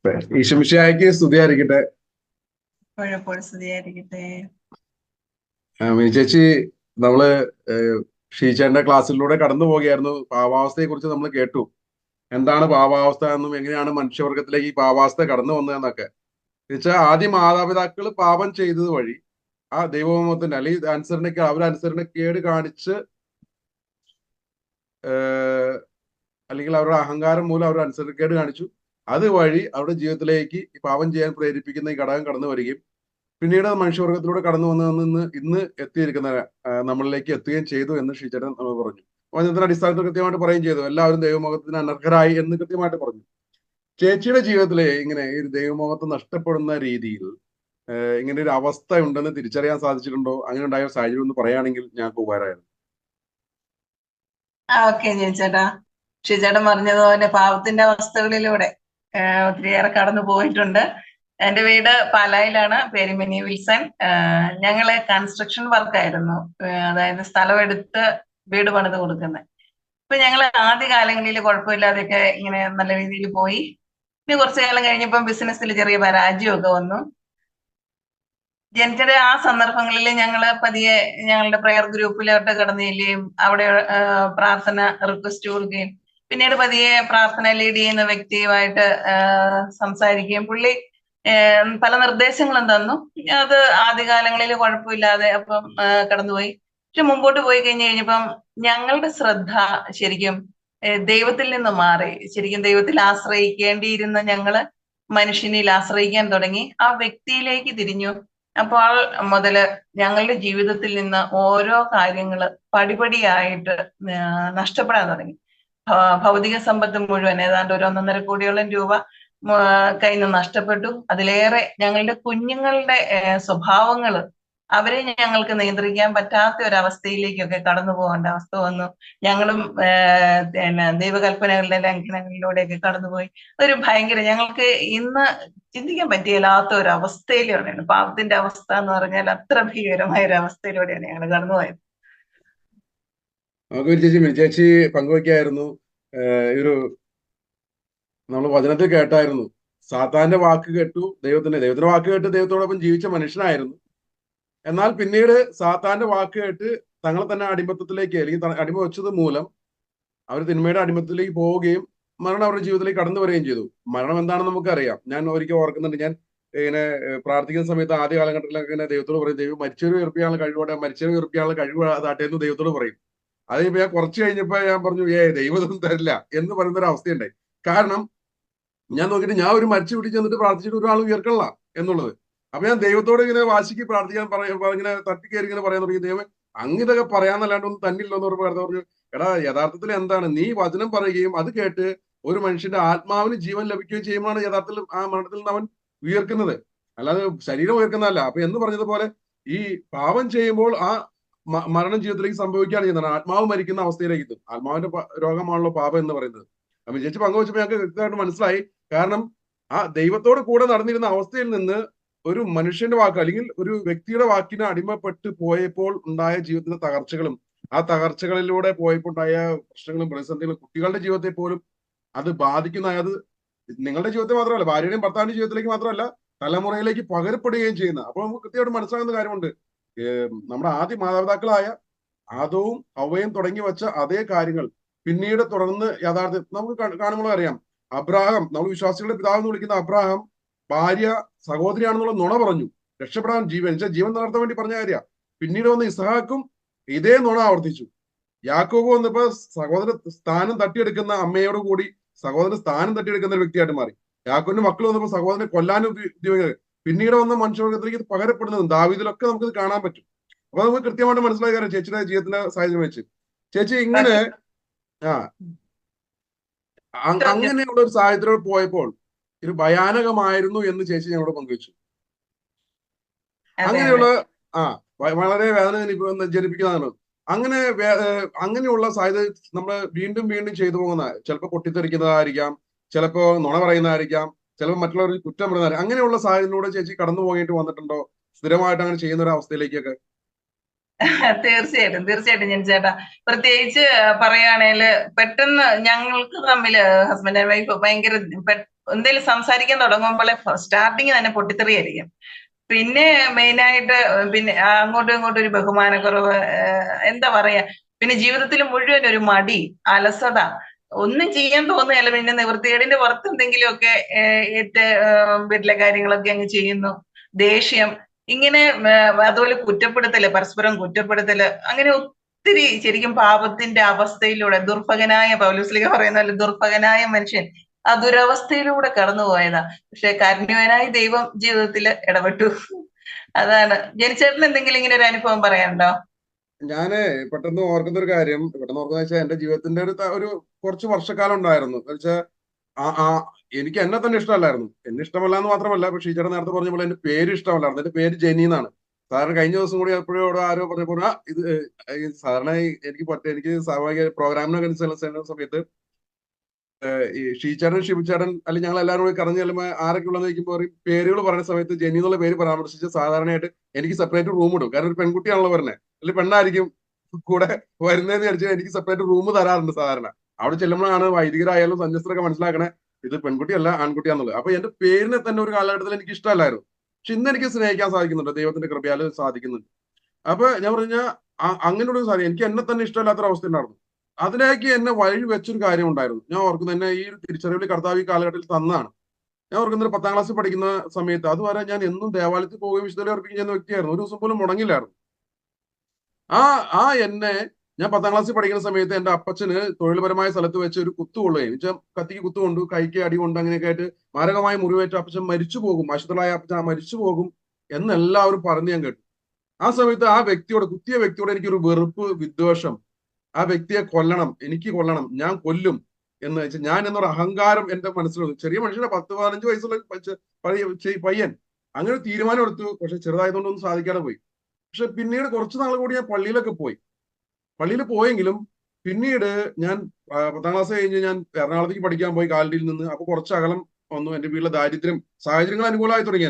ഈശോമിശിഹായ്ക്ക് സ്തുതിയായിരിക്കട്ടെ. എപ്പോഴും സ്തുതിയായിരിക്കട്ടെ. മിനി ചേച്ചി, നമ്മള് ഷീച്ചേന്റെ ക്ലാസ്സിലൂടെ കടന്നു പോകുകയായിരുന്നു. പാവാവസ്ഥയെ കുറിച്ച് നമ്മൾ കേട്ടു. എന്താണ് പാവാവസ്ഥ എന്നും എങ്ങനെയാണ് മനുഷ്യവർഗത്തിലേക്ക് ഈ പാവാവസ്ഥ കടന്നു വന്നതെന്നൊക്കെ. എന്നുവെച്ചാൽ ആദ്യം മാതാപിതാക്കൾ പാപം ചെയ്തത് വഴി ആ ദൈവമത്തിന്റെ അല്ലെങ്കിൽ അവരനുസരണക്കേട് കാണിച്ച് അല്ലെങ്കിൽ അവരുടെ അഹങ്കാരം മൂലം അവർ അനുസരണക്കേട് കാണിച്ചു. അതുവഴി അവരുടെ ജീവിതത്തിലേക്ക് ഈ പാപം ചെയ്യാൻ പ്രേരിപ്പിക്കുന്ന ഈ ഘടകം കടന്നു വരികയും പിന്നീട് മനുഷ്യവർഗത്തിലൂടെ കടന്നു വന്നതെന്ന് ഇന്ന് എത്തിയിരിക്കുന്ന നമ്മളിലേക്ക് എത്തുകയും ചെയ്തു എന്ന് ഷീചരൻ പറഞ്ഞു. വചനത്തിന്റെ അടിസ്ഥാനത്തിൽ കൃത്യമായിട്ട് പറയുകയും ചെയ്തു. എല്ലാവരും ദൈവമോഹത്തിന് അനർഹരായി എന്ന് കൃത്യമായിട്ട് പറഞ്ഞു. ചേച്ചിയുടെ ജീവിതത്തിലെ ഇങ്ങനെ ഈ ഒരു ദൈവമോഹത്തെ നഷ്ടപ്പെടുന്ന രീതിയിൽ ഇങ്ങനെ ഒരു അവസ്ഥ ഉണ്ടെന്ന് തിരിച്ചറിയാൻ സാധിച്ചിട്ടുണ്ടോ? അങ്ങനെ ഉണ്ടായ സാഹചര്യം ഒന്ന് പറയുകയാണെങ്കിൽ ഞങ്ങൾക്ക് ഉപകാരമായിരുന്നു. ഓക്കെ ചേട്ടാ, ഷിചേട്ടൻ പറഞ്ഞതുപോലെ പാവത്തിന്റെ അവസ്ഥകളിലൂടെ ഒത്തിരിയേറെ കടന്നു പോയിട്ടുണ്ട്. എന്റെ വീട് പാലായിലാണ്. പേര് മിനി വിൽസൺ. ഞങ്ങള് കൺസ്ട്രക്ഷൻ വർക്കായിരുന്നു, അതായത് സ്ഥലമെടുത്ത് വീട് പണിത് കൊടുക്കുന്നത്. ഇപ്പൊ ഞങ്ങൾ ആദ്യ കാലങ്ങളിൽ കുഴപ്പമില്ലാതെയൊക്കെ ഇങ്ങനെ നല്ല രീതിയിൽ പോയി. പിന്നെ കുറച്ചു കാലം കഴിഞ്ഞപ്പം ബിസിനസ്സിൽ ചെറിയ പരാജയമൊക്കെ വന്നു. ജനിച്ചത് ആ സന്ദർഭങ്ങളിൽ ഞങ്ങള് പതിയെ ഞങ്ങളുടെ പ്രയർ ഗ്രൂപ്പിലോട്ട് കടന്നു ചെല്ലുകയും അവിടെ പ്രാർത്ഥന റിക്വസ്റ്റ് കൊടുക്കുകയും പിന്നീട് പതിയെ പ്രാർത്ഥന ലീഡ് ചെയ്യുന്ന വ്യക്തിയുമായിട്ട് സംസാരിക്കുകയും പുള്ളി പല നിർദ്ദേശങ്ങളും തന്നു. അത് ആദ്യകാലങ്ങളിൽ കുഴപ്പമില്ലാതെ അപ്പം കടന്നുപോയി. പക്ഷെ മുമ്പോട്ട് പോയി കഴിഞ്ഞപ്പം ഞങ്ങളുടെ ശ്രദ്ധ ശരിക്കും ദൈവത്തിൽ നിന്ന് മാറി. ശരിക്കും ദൈവത്തിൽ ആശ്രയിക്കേണ്ടിയിരുന്ന ഞങ്ങള് മനുഷ്യനിൽ ആശ്രയിക്കാൻ തുടങ്ങി. ആ വ്യക്തിയിലേക്ക് തിരിഞ്ഞു. അപ്പോൾ മുതല് ഞങ്ങളുടെ ജീവിതത്തിൽ നിന്ന് ഓരോ കാര്യങ്ങള് പടിപടിയായിട്ട് നഷ്ടപ്പെടാൻ തുടങ്ങി. ഭൗതിക സമ്പത്ത് മുഴുവൻ ഏതാണ്ട് ഒരു 1.5 കോടിയോളം രൂപ കയ്യിൽ നിന്ന് നഷ്ടപ്പെട്ടു. അതിലേറെ ഞങ്ങളുടെ കുഞ്ഞുങ്ങളുടെ സ്വഭാവങ്ങള് അവരെ ഞങ്ങൾക്ക് നിയന്ത്രിക്കാൻ പറ്റാത്ത ഒരവസ്ഥയിലേക്കൊക്കെ കടന്നു പോകേണ്ട അവസ്ഥ വന്നു. ഞങ്ങളും പിന്നെ ദൈവകൽപ്പനകളുടെ ലംഘനങ്ങളിലൂടെയൊക്കെ കടന്നുപോയി. ഒരു ഭയങ്കര ഞങ്ങൾക്ക് ഇന്ന് ചിന്തിക്കാൻ പറ്റിയല്ലാത്ത ഒരു അവസ്ഥയിലൂടെയാണ്. പാപത്തിന്റെ അവസ്ഥ എന്ന് പറഞ്ഞാൽ അത്ര ഭീകരമായ ഒരു അവസ്ഥയിലൂടെയാണ് ഞങ്ങൾ കടന്നുപോയത്. നമുക്ക് ചേച്ചി പങ്കുവയ്ക്കായിരുന്നു. ഒരു നമ്മൾ വചനത്തിൽ കേട്ടായിരുന്നു, സാത്താന്റെ വാക്ക് കേട്ടു ദൈവത്തിന്റെ വാക്ക് കേട്ട് ദൈവത്തോടൊപ്പം ജീവിച്ച മനുഷ്യനായിരുന്നു. എന്നാൽ പിന്നീട് സാത്താന്റെ വാക്ക് കേട്ട് തങ്ങളെ തന്നെ അടിമത്തത്തിലേക്ക് അല്ലെങ്കിൽ അടിമ വെച്ചത് മൂലം അവർ തിന്മയുടെ അടിമത്തത്തിലേക്ക് പോവുകയും മരണം അവരുടെ ജീവിതത്തിലേക്ക് കടന്നു വരികയും ചെയ്തു. മരണം എന്താണെന്ന് നമുക്കറിയാം. ഞാൻ ഒരിക്കൽ ഓർക്കുന്നുണ്ട്, ഞാൻ ഇങ്ങനെ പ്രാർത്ഥിക്കുന്ന സമയത്ത് ആദ്യ കാലഘട്ടത്തിലൊക്കെ ഇങ്ങനെ ദൈവത്തോട് പറയും, ദൈവം മരിച്ചവരെ ഉയർപ്പിക്കാനുള്ള കഴിവോടെ മരിച്ചവരെ ഉയർപ്പിക്കാനുള്ള കഴിവ് അതാട്ടെ എന്ന് ദൈവത്തോട് പറയും. അത് ഞാൻ കുറച്ച് കഴിഞ്ഞപ്പോ ഞാൻ പറഞ്ഞു, ദൈവമൊന്നും തരില്ല എന്ന് പറയുന്ന ഒരു അവസ്ഥയുണ്ടായി. കാരണം ഞാൻ നോക്കിയിട്ട് ഞാൻ ഒരു മരിച്ചു പിടിച്ച് ചെന്നിട്ട് പ്രാർത്ഥിച്ചിട്ട് ഒരാൾ ഉയർക്കണില്ല എന്നുള്ളത്. അപ്പൊ ഞാൻ ദൈവത്തോട് ഇങ്ങനെ വാശിക്ക് പ്രാർത്ഥിക്കാൻ ഇങ്ങനെ തട്ടിക്കയറി ഇങ്ങനെ പറയാൻ തുടങ്ങി. ദൈവം ഇതൊക്കെ പറയാന്നല്ലാണ്ട് ഒന്നും തന്നില്ലോ എന്ന് പറഞ്ഞു. എടാ, യഥാർത്ഥത്തിൽ എന്താണ് നീ വചനം പറയുകയും അത് കേട്ട് ഒരു മനുഷ്യന്റെ ആത്മാവിന് ജീവൻ ലഭിക്കുകയും ചെയ്യുമ്പോഴാണ് യഥാർത്ഥത്തിൽ ആ മരണത്തിൽ നിന്ന് അവൻ ഉയർക്കുന്നത്, അല്ലാതെ ശരീരം ഉയർക്കുന്നതല്ല. അപ്പൊ എന്ന് പറഞ്ഞതുപോലെ ഈ പാപം ചെയ്യുമ്പോൾ ആ മരണം ജീവിതത്തിലേക്ക് സംഭവിക്കുകയാണ് ചെയ്യുന്നത്. ആത്മാവ് മരിക്കുന്ന അവസ്ഥയിലേക്ക് എത്തും. ആത്മാവിന്റെ രോഗമാണല്ലോ പാപം എന്ന് പറയുന്നത്. അപ്പൊ ചേച്ചി പങ്കുവച്ചപ്പോ ഞങ്ങൾക്ക് കൃത്യമായിട്ട് മനസ്സിലായി. കാരണം ആ ദൈവത്തോട് കൂടെ നടന്നിരുന്ന അവസ്ഥയിൽ നിന്ന് ഒരു മനുഷ്യന്റെ വാക്ക് അല്ലെങ്കിൽ ഒരു വ്യക്തിയുടെ വാക്കിന് അടിമപ്പെട്ട് പോയപ്പോൾ ഉണ്ടായ ജീവിതത്തിന്റെ തകർച്ചകളും ആ തകർച്ചകളിലൂടെ പോയപ്പോൾ ഉണ്ടായ പ്രശ്നങ്ങളും പ്രതിസന്ധികളും കുട്ടികളുടെ ജീവിതത്തെ പോലും അത് ബാധിക്കുന്ന, അത് നിങ്ങളുടെ ജീവിതത്തെ മാത്രമല്ല, ഭാര്യയുടെയും ഭർത്താവിന്റെ ജീവിതത്തിലേക്ക് മാത്രമല്ല തലമുറയിലേക്ക് പകരപ്പെടുകയും ചെയ്യുന്ന. അപ്പൊ നമുക്ക് കൃത്യമായിട്ട് മനസ്സിലാകുന്ന കാര്യമുണ്ട്. നമ്മുടെ ആദ്യ മാതാപിതാക്കളായ ആദവും ഹവ്വയും തുടങ്ങി വെച്ച അതേ കാര്യങ്ങൾ പിന്നീട് തുടർന്ന് യഥാർത്ഥത്തിൽ നമുക്ക് കാണുമ്പോൾ അറിയാം. അബ്രാഹാം, നമ്മൾ വിശ്വാസികളുടെ പിതാവ് എന്ന് വിളിക്കുന്ന അബ്രാഹാം ഭാര്യ സഹോദരിയാണെന്നുള്ള നുണ പറഞ്ഞു രക്ഷപ്പെടാൻ, ജീവൻ നിലനിർത്താൻ വേണ്ടി പറഞ്ഞ കാര്യ. പിന്നീട് വന്ന് ഇസ്ഹാക്കും ഇതേ നുണ ആവർത്തിച്ചു. യാക്കോബ് വന്നപ്പോ സഹോദര സ്ഥാനം തട്ടിയെടുക്കുന്ന അമ്മയോട് കൂടി സഹോദരൻ സ്ഥാനം തട്ടിയെടുക്കുന്ന ഒരു വ്യക്തിയായിട്ട് മാറി. യാക്കോബിന്റെ മക്കൾ വന്നപ്പോൾ സഹോദരനെ കൊല്ലാനും പിന്നീട് വന്ന മനുഷ്യവർഗത്തിലേക്ക് പകരപ്പെടുന്നതും ദാവീദിലൊക്കെ നമുക്ക് കാണാൻ പറ്റും. അപ്പൊ നമുക്ക് കൃത്യമായിട്ട് മനസ്സിലായ കാര്യം ചേച്ചിയുടെ ജീവിതത്തിന്റെ സാഹചര്യം വെച്ച്. ചേച്ചി ഇങ്ങനെ അങ്ങനെയുള്ള ഒരു സാഹചര്യത്തിൽ പോയപ്പോൾ ഇത് ഭയാനകമായിരുന്നു എന്ന് ചേച്ചി ഞങ്ങളോട് പങ്കുവച്ചു. അങ്ങനെയുള്ള വളരെ വേദന ജനിപ്പിക്കുന്നതാണ്. അങ്ങനെയുള്ള സാഹചര്യം നമ്മൾ വീണ്ടും വീണ്ടും ചെയ്തു പോകുന്ന, ചിലപ്പോൾ പൊട്ടിത്തെറിക്കുന്നതായിരിക്കാം, ചിലപ്പോ നുണ പറയുന്നതായിരിക്കാം, ചിലപ്പോൾ മറ്റുള്ളവർ കുറ്റം പറയുന്നതായിരിക്കും. അങ്ങനെയുള്ള സാഹചര്യത്തിലൂടെ ചേച്ചി കടന്നു പോയിട്ട് വന്നിട്ടുണ്ടോ, സ്ഥിരമായിട്ട് അങ്ങനെ ചെയ്യുന്ന ഒരു അവസ്ഥയിലേക്കൊക്കെ? തീർച്ചയായിട്ടും ഞാൻ ചേട്ടാ, പ്രത്യേകിച്ച് പറയുകയാണെങ്കിൽ പെട്ടെന്ന് ഞങ്ങൾക്ക് തമ്മില് ഹസ്ബൻഡ് ആൻഡ് വൈഫ് ഭയങ്കര എന്തെങ്കിലും സംസാരിക്കാൻ തുടങ്ങുമ്പോൾ സ്റ്റാർട്ടിങ് തന്നെ പൊട്ടിത്തെറിയായിരിക്കും. പിന്നെ മെയിനായിട്ട് പിന്നെ അങ്ങോട്ടും ഇങ്ങോട്ടും ഒരു ബഹുമാനക്കുറവ്, എന്താ പറയാ, പിന്നെ ജീവിതത്തിൽ മുഴുവൻ ഒരു മടി, അലസത, ഒന്നും ചെയ്യാൻ തോന്നുകയല്ല. പിന്നെ നിവൃത്തികേടിന്റെ പുറത്ത് എന്തെങ്കിലുമൊക്കെ ഏറ്റ് വീട്ടിലെ കാര്യങ്ങളൊക്കെ അങ്ങ് ചെയ്യുന്നു. ദേഷ്യം, ഇങ്ങനെ അതുപോലെ കുറ്റപ്പെടുത്തല്, പരസ്പരം കുറ്റപ്പെടുത്തല്, അങ്ങനെ ഒത്തിരി ശരിക്കും പാപത്തിന്റെ അവസ്ഥയിലൂടെ ദുർഭകനായ, പൗലോസ്ലീഹ പറയുന്ന പോലെ ദുർഭകനായ മനുഷ്യൻ ആ ദുരവസ്ഥയിലൂടെ കടന്നുപോയതാ. പക്ഷെ കാരുണ്യവാനായ ദൈവം ജീവിതത്തിൽ ഇടപെട്ടു. അതാണ്. ജനിച്ചേട്ടന് എന്തെങ്കിലും ഇങ്ങനെ ഒരു അനുഭവം പറയാനുണ്ടോ? ഞാന് പെട്ടെന്ന് ഓർക്കുന്ന ഒരു കാര്യം, പെട്ടെന്ന് ഓർക്കുന്ന വെച്ചാൽ എന്റെ ജീവിതത്തിന്റെ ഒരു കുറച്ച് വർഷക്കാലം ഉണ്ടായിരുന്നു. എന്ന് വെച്ചാൽ ആ ആ എനിക്ക് എന്നെ തന്നെ ഇഷ്ടമല്ലായിരുന്നു. എന്നെ ഇഷ്ടമല്ല എന്ന് മാത്രമല്ല, പക്ഷേ ഈ ചേട്ടൻ നേരത്തെ പറഞ്ഞ പോലെ എന്റെ പേര് ഇഷ്ടമല്ലായിരുന്നു. എന്റെ പേര് ജെനി എന്നാണ്. സാധാരണ കഴിഞ്ഞ ദിവസം കൂടി എപ്പോഴും ഇവിടെ ആരോ പറഞ്ഞപ്പോൾ ഇത് സാധാരണ എനിക്ക് സ്വാഭാവിക പ്രോഗ്രാമിനൊക്കെ ചെല്ലുന്ന സമയത്ത് ഈ ഷീച്ചേട്ടൻ, ഷിബുച്ചേട്ടൻ, അല്ലെങ്കിൽ ഞങ്ങൾ എല്ലാവരും കൂടി കറങ്ങി ചെല്ലുമ്പോൾ ആരൊക്കെ ഉള്ളതെന്ന് ചോദിക്കുമ്പോൾ പറയും പേരുകൾ പറയുന്ന സമയത്ത് ജെനി എന്നുള്ള പേര് പരാമർശിച്ച് സാധാരണയായിട്ട് എനിക്ക് സെപ്പറേറ്റ് റൂം ഇടും. കാരണം ഒരു പെൺകുട്ടിയാണല്ലോ പറഞ്ഞത്, അല്ലെങ്കിൽ പെണ്ണായിരിക്കും കൂടെ വരുന്നതെന്ന് വിചാരിച്ചാൽ എനിക്ക് സെപ്പറേറ്റ് റൂം തരാറുണ്ട് സാധാരണ. അവിടെ ചെല്ലുമ്പോഴാണ് വൈദികരായാലും സന്യസ്തരൊക്കെ മനസ്സിലാക്കണേ ഇത് പെൺകുട്ടിയല്ല ആൺകുട്ടിയാന്നുള്ളത്. അപ്പൊ എന്റെ പേരിനെ തന്നെ ഒരു കാലഘട്ടത്തിൽ എനിക്ക് ഇഷ്ടമല്ലായിരുന്നു. പക്ഷെ ഇന്ന് എനിക്ക് സ്നേഹിക്കാൻ സാധിക്കുന്നുണ്ട്, ദൈവത്തിന്റെ കൃപയാൽ സാധിക്കുന്നുണ്ട്. അപ്പൊ ഞാൻ പറഞ്ഞ അങ്ങനെ ഒരു സാധനം എനിക്ക് എന്നെ തന്നെ ഇഷ്ടമല്ലാത്തൊരവസ്ഥ ഉണ്ടായിരുന്നു. അതിലേക്ക് എന്നെ വഴി വെച്ചൊരു കാര്യം ഉണ്ടായിരുന്നു. ഞാൻ ഓർക്കുന്നത് എന്നെ ഈ ഒരു തിരിച്ചറിവിൽ കർത്താവ് ഈ കാലഘട്ടത്തിൽ തന്നാണ്. ഞാൻ ഓർക്കുന്നത് 10ാം ക്ലാസ്സിൽ പഠിക്കുന്ന സമയത്ത് അതുവരെ ഞാൻ എന്നും ദേവാലയത്തിൽ പോവുകയും വിശുദ്ധ അർപ്പിക്കുകയും ചെയ്യുന്ന വ്യക്തിയായിരുന്നു. ഒരു ദിവസം പോലും മുടങ്ങില്ലായിരുന്നു. ആ ആ എന്നെ ഞാൻ 10ാം ക്ലാസ്സിൽ പഠിക്കുന്ന സമയത്ത് എന്റെ അപ്പച്ചന് തൊഴിൽപരമായ സ്ഥലത്ത് വെച്ച് ഒരു കുത്തു കൊള്ളുകയും വെച്ചാൽ കത്തിക്ക് കുത്തു കൊണ്ട് കൈക്ക് അടി കൊണ്ട് അങ്ങനെയൊക്കെ ആയിട്ട് മാരകമായ മുറിവേറ്റ അപ്പച്ചൻ മരിച്ചു പോകും, അശുദ്ധനായ അപ്പച്ചൻ മരിച്ചു പോകും എന്ന് എല്ലാവരും പറഞ്ഞു ഞാൻ കേട്ടു. ആ സമയത്ത് ആ വ്യക്തിയോട്, കുത്തിയ വ്യക്തിയോട് എനിക്കൊരു വെറുപ്പ്, വിദ്വേഷം, ആ വ്യക്തിയെ കൊല്ലണം, എനിക്ക് കൊല്ലണം, ഞാൻ കൊല്ലും എന്ന് വെച്ചാൽ ഞാൻ എന്നൊരു അഹങ്കാരം എന്റെ മനസ്സിൽ വന്നു. ചെറിയ മനുഷ്യനെ 10-15 വയസ്സുള്ള പയ്യൻ അങ്ങനെ ഒരു തീരുമാനം എടുത്തു. പക്ഷെ ചെറുതായതുകൊണ്ടൊന്നും സാധിക്കാതെ പോയി. പക്ഷെ പിന്നീട് കുറച്ച് നാൾ കൂടി ഞാൻ പള്ളിയിലൊക്കെ പോയി. പള്ളിയിൽ പോയെങ്കിലും പിന്നീട് ഞാൻ 10ാം ക്ലാസ് കഴിഞ്ഞ് ഞാൻ എറണാകുളത്തേക്ക് പഠിക്കാൻ പോയി കാലടിയിൽ നിന്ന്. അപ്പൊ കുറച്ച് അകലം വന്നു. എന്റെ വീട്ടിലെ ദാരിദ്ര്യം, സാഹചര്യങ്ങൾ അനുകൂലമായി തുടങ്ങി.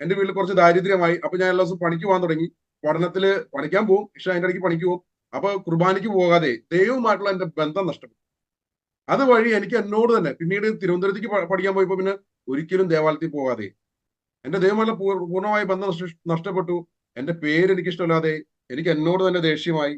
എന്റെ വീട്ടിൽ കുറച്ച് ദാരിദ്ര്യമായി. അപ്പൊ ഞാൻ എല്ലാ ദിവസവും പണിക്ക് പോകാൻ തുടങ്ങി. പഠനത്തില് പഠിക്കാൻ പോകും, പക്ഷെ അതിന്റെ ഇടയ്ക്ക് പണിക്ക് പോകും. അപ്പൊ കുർബാനയ്ക്ക് പോകാതെ ദൈവവുമായിട്ടുള്ള എന്റെ ബന്ധം നഷ്ടപ്പെട്ടു. അതുവഴി എനിക്ക് എന്നോട് തന്നെ പിന്നീട് തിരുവനന്തപുരത്തേക്ക് പഠിക്കാൻ പോയപ്പോ പിന്നെ ഒരിക്കലും ദേവാലയത്തിൽ പോകാതെ എന്റെ ദൈവമായിട്ടുള്ള പൂർണ്ണമായ ബന്ധം നഷ്ടപ്പെട്ടു. എന്റെ പേര് എനിക്ക് ഇഷ്ടമില്ലാതെ എനിക്ക് എന്നോട് തന്നെ ദേഷ്യമായി.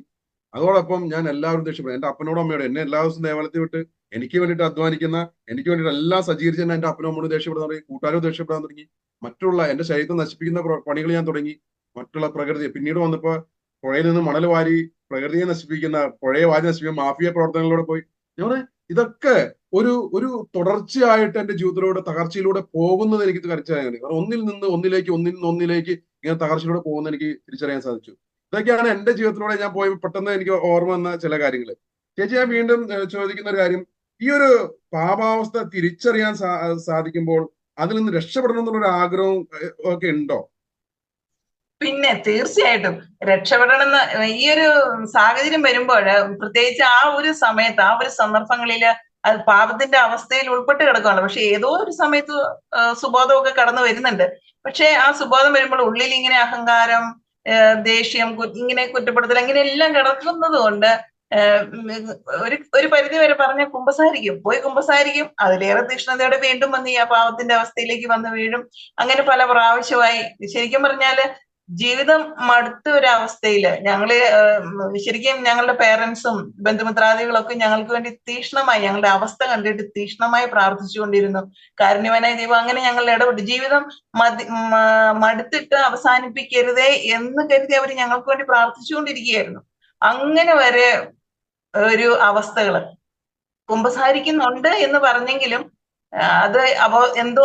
അതോടൊപ്പം ഞാൻ എല്ലാവരും ദേഷ്യപ്പെട്ടു. എന്റെ അപ്പനോടും അമ്മയോടും എന്നെ എല്ലാ ദിവസവും ദേവാലയത്തിൽ വിട്ട് എനിക്ക് വേണ്ടിയിട്ട് അധ്വാനിക്കുന്ന, എനിക്ക് വേണ്ടിയിട്ട് എല്ലാം സജ്ജീകരിച്ച് തന്നെ എന്റെ അപ്പനും അമ്മയോട് ദേഷ്യപ്പെടാൻ തുടങ്ങി, കൂട്ടുകാരും ദേഷ്യപ്പെടാൻ തുടങ്ങി. മറ്റുള്ള എന്റെ ശരീരത്തെ നശിപ്പിക്കുന്ന പണികൾ ഞാൻ തുടങ്ങി. മറ്റുള്ള പ്രകൃതി പിന്നീട് വന്നപ്പോ പുഴയിൽ നിന്ന് മണൽ വാരി പ്രകൃതിയെ നശിപ്പിക്കുന്ന, പുഴയെ വാരി നശിപ്പിക്കുന്ന മാഫിയ പ്രവർത്തനങ്ങളിലൂടെ പോയി. ഞാൻ ഇതൊക്കെ ഒരു ഒരു തുടർച്ചയായിട്ട് എന്റെ ജീവിതത്തിലൂടെ തകർച്ചയിലൂടെ പോകുന്നത് എനിക്ക് തിരിച്ചറിയാൻ, ഒന്നിൽ നിന്ന് ഒന്നിലേക്ക്, ഒന്നിൽ നിന്ന് ഒന്നിലേക്ക് ഇങ്ങനെ തകർച്ചയിലൂടെ പോകുന്ന എനിക്ക് തിരിച്ചറിയാൻ സാധിച്ചു. ഇതൊക്കെയാണ് എന്റെ ജീവിതത്തിലൂടെ ഞാൻ പോയി പെട്ടെന്ന് എനിക്ക് ഓർമ്മ വന്ന ചില കാര്യങ്ങൾ. ചേച്ചി, ഞാൻ വീണ്ടും ചോദിക്കുന്ന ഒരു കാര്യം, ഈ ഒരു പാപാവസ്ഥ തിരിച്ചറിയാൻ സാധിക്കുമ്പോൾ അതിൽ നിന്ന് രക്ഷപ്പെടണം എന്നുള്ളൊരു ആഗ്രഹവും ഒക്കെ ഉണ്ടോ? പിന്നെ തീർച്ചയായിട്ടും രക്ഷപ്പെടണമെന്ന് ഈ ഒരു സാഹചര്യം വരുമ്പോൾ, പ്രത്യേകിച്ച് ആ ഒരു സമയത്ത്, ആ ഒരു സന്ദർഭങ്ങളിൽ അത് പാപത്തിന്റെ അവസ്ഥയിൽ ഉൾപ്പെട്ട് കിടക്കുകയാണ്. പക്ഷെ ഏതോ ഒരു സമയത്ത് സുബോധമൊക്കെ കടന്നു വരുന്നുണ്ട്. പക്ഷെ ആ സുബോധം വരുമ്പോൾ ഉള്ളിൽ ഇങ്ങനെ അഹങ്കാരം, ദേഷ്യം, ഇങ്ങനെ കുറ്റപ്പെടുത്തൽ, അങ്ങനെ എല്ലാം കിടക്കുന്നത് കൊണ്ട് ഒരു പരിധി വരെ പറഞ്ഞ കുമ്പസാരിക്കും, അതിലേറെ തീക്ഷ്ണതയോടെ വീണ്ടും വന്ന് ഈ ആ പാവത്തിന്റെ അവസ്ഥയിലേക്ക് വന്ന് വീഴും. അങ്ങനെ പല പ്രാവശ്യമായി. ശരിക്കും പറഞ്ഞാല് ജീവിതം മടുത്ത ഒരു അവസ്ഥയില് ഞങ്ങള് ശരിക്കും ഞങ്ങളുടെ പേരൻസും ബന്ധുമിത്രാദികളൊക്കെ ഞങ്ങൾക്ക് വേണ്ടി തീക്ഷ്ണമായി, ഞങ്ങളുടെ അവസ്ഥ കണ്ടിട്ട് തീക്ഷ്ണമായി പ്രാർത്ഥിച്ചുകൊണ്ടിരുന്നു. കാരുണ്യവാനായ ദൈവം അങ്ങനെ ഞങ്ങളുടെ ഇടപെട്ടു. ജീവിതം മടുത്തിട്ട് അവസാനിപ്പിക്കരുതേ എന്ന് കരുതി അവർ ഞങ്ങൾക്ക് വേണ്ടി പ്രാർത്ഥിച്ചുകൊണ്ടിരിക്കുകയായിരുന്നു. അങ്ങനെ വരെ ഒരു അവസ്ഥകള്. കുമ്പസാരിക്കുന്നുണ്ട് എന്ന് പറഞ്ഞെങ്കിലും അത് എന്തോ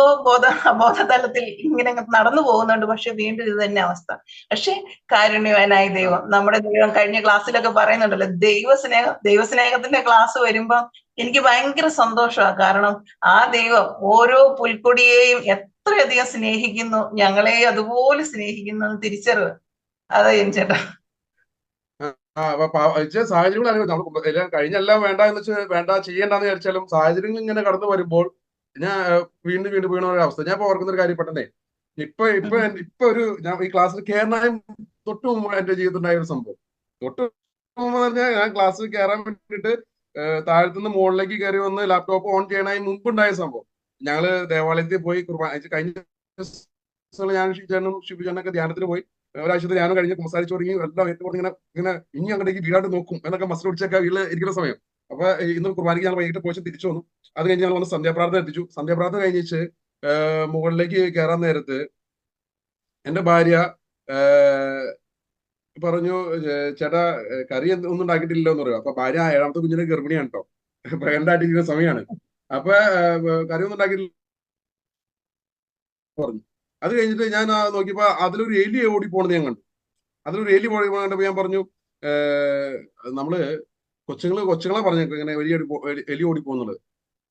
അബോധതലത്തിൽ ഇങ്ങനെ നടന്നു പോകുന്നുണ്ട്. പക്ഷെ വീണ്ടും ഇത് തന്നെ അവസ്ഥ. പക്ഷെ കാരുണ്യവാനായ ദൈവം, നമ്മുടെ ദൈവം, കഴിഞ്ഞ ക്ലാസ്സിലൊക്കെ പറയുന്നുണ്ടല്ലോ, ദൈവസ്നേഹത്തിന്റെ ക്ലാസ് വരുമ്പോ എനിക്ക് ഭയങ്കര സന്തോഷമാണ്. കാരണം ആ ദൈവം ഓരോ പുൽക്കൊടിയെയും എത്രയധികം സ്നേഹിക്കുന്നു, ഞങ്ങളെ അതുപോലെ സ്നേഹിക്കുന്നു തിരിച്ചറിവ്. അതാ ചേട്ടാ. സാഹചര്യങ്ങൾ എല്ലാം കഴിഞ്ഞെല്ലാം വേണ്ട എന്ന് വെച്ചാൽ വേണ്ട ചെയ്യേണ്ടെന്ന് വിചാരിച്ചാലും സാഹചര്യങ്ങൾ ഇങ്ങനെ കടന്നു വരുമ്പോൾ ഞാൻ വീണ്ടും വീണ്ടും വീണ ഒരു അവസ്ഥ. ഞാൻ ഇപ്പൊ ഓർക്കുന്ന ഒരു കാര്യം പെട്ടെന്നേ, ഇപ്പൊ ഒരു ഞാൻ ഈ ക്ലാസ്സിൽ കയറാനും തൊട്ട് മുമ്പ് എന്റെ ജീവിതത്തിൽ ഉണ്ടായ ഒരു സംഭവം. തൊട്ട് മുമ്പ് പറഞ്ഞാൽ ഞാൻ ക്ലാസ്സിൽ കയറാൻ വേണ്ടിയിട്ട് താഴത്തുനിന്ന് മുകളിലേക്ക് കയറി വന്ന് ലാപ്ടോപ്പ് ഓൺ ചെയ്യണതിന് മുമ്പുണ്ടായ സംഭവം. ഞങ്ങള് ദേവാലയത്തിൽ പോയി കുർബാന കഴിഞ്ഞ ദിവസങ്ങളിൽ ഞാൻ ഷിബുചേട്ടനൊക്കെ ധ്യാനത്തിന് പോയി. ഒരാഴ്ചത്തെ ധ്യാനം കഴിഞ്ഞ് കുമ്പസാരിച്ച് തുടങ്ങി എല്ലാം ഏറ്റവും ഇങ്ങനെ ഇനി അങ്ങോട്ടേക്ക് വീടാണ്ട് നോക്കും എന്നൊക്കെ മസിൽ പിടിച്ചൊക്കെ വീട്ടിൽ ഇരിക്കുന്ന സമയം. അപ്പൊ ഇന്ന് കുർബാനയ്ക്ക് ഞങ്ങൾ വൈകിട്ട് പോയി തിരിച്ചു വന്നു. അത് കഴിഞ്ഞ് ഞങ്ങൾ വന്ന് സന്ധ്യാപ്രാർത്ഥന എത്തിച്ചു. സന്ധ്യാപ്രാർത്ഥന കഴിഞ്ഞിട്ട് മുകളിലേക്ക് കയറാൻ നേരത്ത് എന്റെ ഭാര്യ പറഞ്ഞു, ചേട്ടാ കറി ഒന്നും ഉണ്ടാക്കിയിട്ടില്ലല്ലോ എന്ന് പറയും. അപ്പൊ ഭാര്യ 7ാമത്തെ കുഞ്ഞിനെ ഗർഭിണിയാണ് കേട്ടോ, പ്രഗ്നന്റ് ആയിട്ടിരിക്കുന്ന സമയമാണ്. അപ്പൊ കറി ഒന്നും ഉണ്ടാക്കിയിട്ടില്ല പറഞ്ഞു. അത് കഴിഞ്ഞിട്ട് ഞാൻ നോക്കിയപ്പോ അതിലൊരു എലി ഓടി പോണത് ഞാൻ കണ്ടു. അതിലൊരു എലി ഓടി കണ്ടപ്പോ ഞാൻ പറഞ്ഞു, നമ്മള് കൊച്ചുങ്ങളെ പറഞ്ഞേക്കും ഇങ്ങനെ എലി ഓടി പോകുന്നുള്ളത്.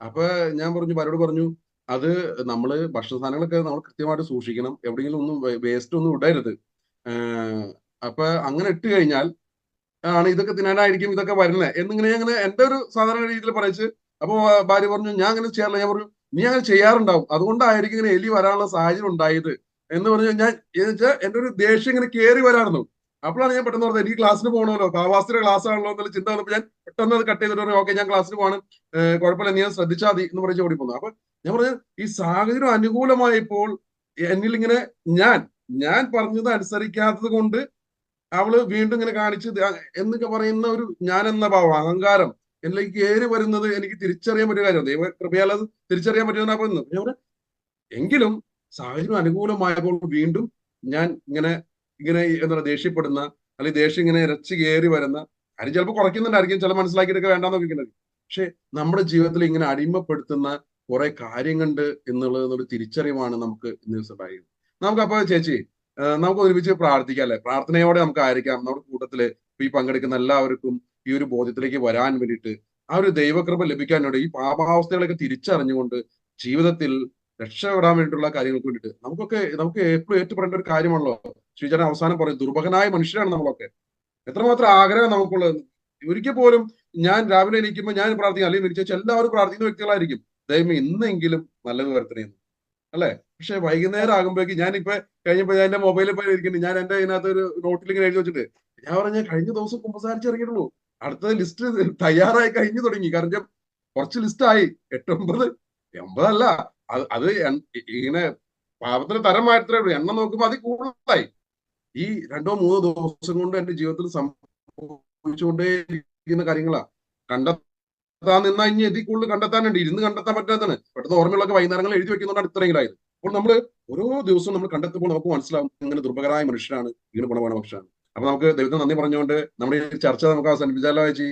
അപ്പൊ ഞാൻ ഭാര്യയോട് പറഞ്ഞു, അത് നമ്മള് ഭക്ഷണ സാധനങ്ങളൊക്കെ നമ്മൾ കൃത്യമായിട്ട് സൂക്ഷിക്കണം, എവിടെയെങ്കിലും ഒന്നും വേസ്റ്റ് ഒന്നും ഇടരുത്. അപ്പൊ അങ്ങനെ ഇട്ട് കഴിഞ്ഞാൽ ആണ് ഇതൊക്കെ തിന്നാനായിരിക്കും ഇതൊക്കെ വരുന്നത് എന്നിങ്ങനെ അങ്ങനെ എന്റെ ഒരു സാധാരണ രീതിയിൽ പറയിച്ച്. അപ്പൊ ഭാര്യ പറഞ്ഞു, ഞാൻ അങ്ങനെ ചെയ്യാറില്ല. ഞാൻ പറഞ്ഞു, നീ അങ്ങനെ ചെയ്യാറുണ്ടാവും, അതുകൊണ്ടായിരിക്കും ഇങ്ങനെ എലി വരാനുള്ള സാഹചര്യം ഉണ്ടായത് എന്ന് പറഞ്ഞു. ഞാൻ എന്റെ ഒരു ദേഷ്യം ഇങ്ങനെ കയറി വരാറുന്നു. അപ്പോഴാണ് ഞാൻ പെട്ടെന്ന് പറഞ്ഞത്, എനിക്ക് ക്ലാസ്സിന് പോകണമല്ലോ, കാവാസിന്റെ ക്ലാസ് ആണല്ലോ എന്നുള്ള ചിന്ത വന്നപ്പോൾ ഞാൻ പെട്ടെന്ന് അത് കട്ട് ചെയ്തിട്ട് പറഞ്ഞു, ഓക്കെ ഞാൻ ക്ലാസ്സിന് പോകണം, കുഴപ്പമില്ല, നീ ശ്രദ്ധിച്ചാൽ മതി എന്ന് പറഞ്ഞ് ഓടി പോന്നു. അപ്പൊ ഞാൻ പറഞ്ഞു, ഈ സാഹചര്യം അനുകൂലമായപ്പോൾ എന്നിൽ ഇങ്ങനെ ഞാൻ പറഞ്ഞത് അനുസരിക്കാത്തത് കൊണ്ട് അവള് വീണ്ടും ഇങ്ങനെ കാണിച്ച് എന്നൊക്കെ പറയുന്ന ഒരു ഞാൻ എന്ന ഭാവം, അഹങ്കാരം എന്നിലേക്ക് കയറി വരുന്നത് എനിക്ക് തിരിച്ചറിയാൻ പറ്റിയ കാര്യം. ദൈവ കൃപയാൽ അത് തിരിച്ചറിയാൻ പറ്റുന്ന എങ്കിലും സാഹചര്യം അനുകൂലമായപ്പോൾ വീണ്ടും ഞാൻ ഇങ്ങനെ എന്താ പറയുക, ദേഷ്യപ്പെടുന്ന അല്ലെങ്കിൽ ദേഷ്യം ഇങ്ങനെ ഇരച്ച് കയറി വരുന്ന കാര്യം ചിലപ്പോൾ കുറയ്ക്കുന്നുണ്ടായിരിക്കും, ചില മനസ്സിലാക്കിയിട്ടൊക്കെ വേണ്ടാന്ന് വെക്കുന്നത്. പക്ഷെ നമ്മുടെ ജീവിതത്തിൽ ഇങ്ങനെ അടിമപ്പെടുത്തുന്ന കുറെ കാര്യങ്ങളുണ്ട് എന്നുള്ളതൊരു തിരിച്ചറിവാണ് നമുക്ക് ഇന്ന് ദിവസം ഉണ്ടായത്. നമുക്കപ്പോ ചേച്ചി നമുക്ക് ഒരുമിച്ച് പ്രാർത്ഥിക്കാം അല്ലെ? പ്രാർത്ഥനയോടെ നമുക്ക് ആയിരിക്കാം നമ്മുടെ കൂട്ടത്തില് ഈ പങ്കെടുക്കുന്ന എല്ലാവർക്കും ഈ ഒരു ബോധ്യത്തിലേക്ക് വരാൻ വേണ്ടിയിട്ട്, ആ ഒരു ദൈവകൃപ ലഭിക്കാൻ വേണ്ടി, ഈ പാപാവസ്ഥകളൊക്കെ തിരിച്ചറിഞ്ഞുകൊണ്ട് ജീവിതത്തിൽ രക്ഷപ്പെടാൻ വേണ്ടിയിട്ടുള്ള കാര്യങ്ങൾക്ക് വേണ്ടിയിട്ട് നമുക്ക് എപ്പോഴും ഏറ്റുപറയേണ്ട ഒരു കാര്യമാണല്ലോ. ശ്രീചരൻ അവസാനം പറയും, ദുർഭകനായ മനുഷ്യരാണ് നമ്മളൊക്കെ. എത്രമാത്രം ആഗ്രഹം നമുക്കുള്ളത്. ഒരിക്കൽ പോലും ഞാൻ രാവിലെ എണീക്കുമ്പോൾ ഞാൻ പ്രാർത്ഥിക്കും, അല്ലെങ്കിൽ വിളിച്ചു എല്ലാവരും പ്രാർത്ഥിക്കുന്ന വ്യക്തികളായിരിക്കും, ദൈവം ഇന്നെങ്കിലും നല്ലത് വരത്തണേ അല്ലെ? പക്ഷെ വൈകുന്നേരം ആകുമ്പോഴേക്കും ഞാനിപ്പോ കഴിഞ്ഞപ്പോ ഞാൻ എന്റെ മൊബൈലിൽ പോയി ഇരിക്കുന്നു, ഞാൻ എന്റെ ഇതിനകത്ത് ഒരു നോട്ടിൽ ഇങ്ങനെ എഴുതി വെച്ചിട്ട് ഞാൻ പറഞ്ഞ കഴിഞ്ഞ ദിവസം കുമ്പസാരിച്ച് ഇറങ്ങിയിട്ടുള്ളൂ, അടുത്ത ലിസ്റ്റ് തയ്യാറായി കഴിഞ്ഞു തുടങ്ങി. കാരണം കുറച്ച് ലിസ്റ്റ് ആയി, 8-9 അല്ല, അത് ഇങ്ങനെ പാപത്തിന് തരം മാറ്റേ ഉള്ളൂ, എണ്ണം നോക്കുമ്പോൾ അതിൽ കൂടുതലായി. ഈ 2-3 ദിവസം കൊണ്ട് എന്റെ ജീവിതത്തിൽ സംഭവിച്ചുകൊണ്ടേയിരിക്കുന്ന കാര്യങ്ങളാ. കണ്ടെത്താൻ നിന്നാ ഇനി ഇതിൽ കൂടുതൽ കണ്ടെത്താനുണ്ട്, ഇരുന്ന് കണ്ടെത്താൻ പറ്റാത്തതാണ്. പെട്ടെന്ന് ഓർമ്മകളൊക്കെ വൈകുന്നേരങ്ങൾ എഴുതി വെക്കുന്നതുകൊണ്ടാണ് ഇത്രയെങ്കിലും ആയത്. അപ്പോൾ നമ്മൾ ഓരോ ദിവസവും നമ്മൾ കണ്ടെത്തുമ്പോൾ നമുക്ക് മനസ്സിലാവും ഇങ്ങനെ ദുർഭകരായ മനുഷ്യരാണ്, ഇങ്ങനെ ഗുണമാണ് മനുഷ്യരാണ്. അപ്പൊ നമുക്ക് ദൈവത്തിന് നന്ദി പറഞ്ഞുകൊണ്ട് നമ്മുടെ ഈ ചർച്ച നമുക്ക് അവസാനിപ്പിച്ചാലോ ചേച്ചി?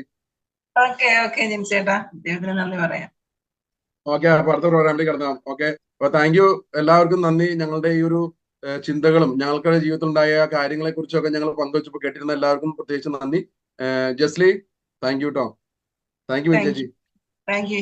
ഓക്കെ ജിൻസേട്ടാ, ദൈവത്തിന് നന്ദി പറയാം. ഓക്കെ, അപ്പൊ അടുത്ത പ്രോഗ്രാമിലേക്ക് കിടന്നാം. ഓക്കെ, അപ്പൊ താങ്ക് യു എല്ലാവർക്കും നന്ദി. ഞങ്ങളുടെ ഈ ഒരു ചിന്തകളും ഞങ്ങളുടെ ജീവിതത്തിൽ ഉണ്ടായ കാര്യങ്ങളെ കുറിച്ചൊക്കെ ഞങ്ങൾ പങ്കുവച്ചപ്പോൾ കേട്ടിരുന്ന എല്ലാവർക്കും പ്രത്യേകിച്ച് നന്ദി. ജസ്ലി, താങ്ക് യു കേട്ടോ. താങ്ക് യു ചേച്ചി. Thank you.